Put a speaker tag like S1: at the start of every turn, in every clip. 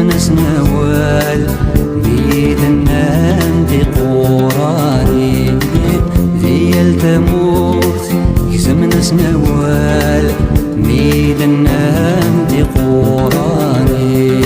S1: يزمن سنوال بيدنا ندي قراني ذي التموت يزمن سنوال بيدنا ندي قراني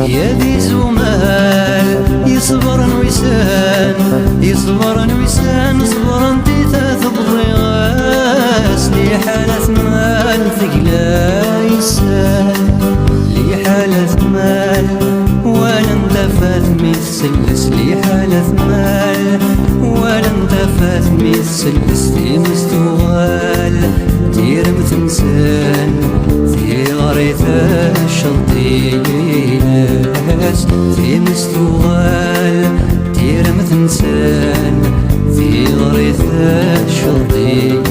S1: يا ذي زمال يصبر ويسان يصبر ويسان صبر انتي تثبضي غاس لي حالة مال ثقلا يسان لي حالة مال ولا اندفت مثلس لي حالة مال ولا اندفت مثلس في مستوغال دير مثنسان في غريثة الشطيلات في مستوغال دير مثنسان في غريثة الشطيلات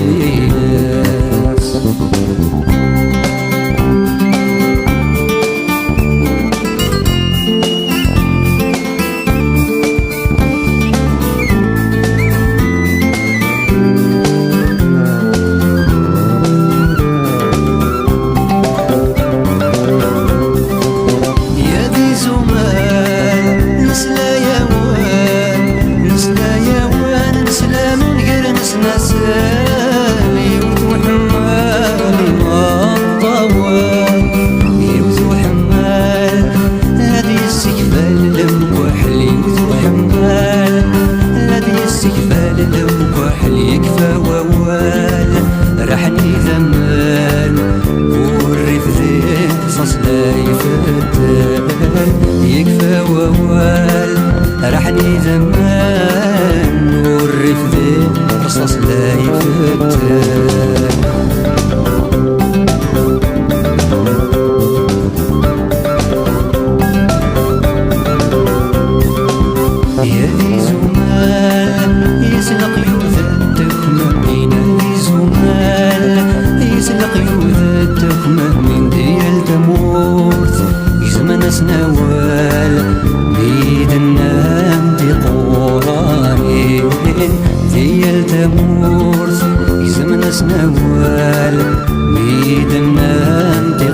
S1: يكفى ووال رحني زمان والريف ذي رصاص لا يفتل يكفى ووال رحني زمان والريف ذي رصاص لا يفتل يا ذي زمال يسلق يوثا التكمة بين ذي زمال يسلق يوثا التكمة من ديال تموت يزمن سنوال بيدنا ندي قراني ديال تموت يزمن سنوال بيدنا ندي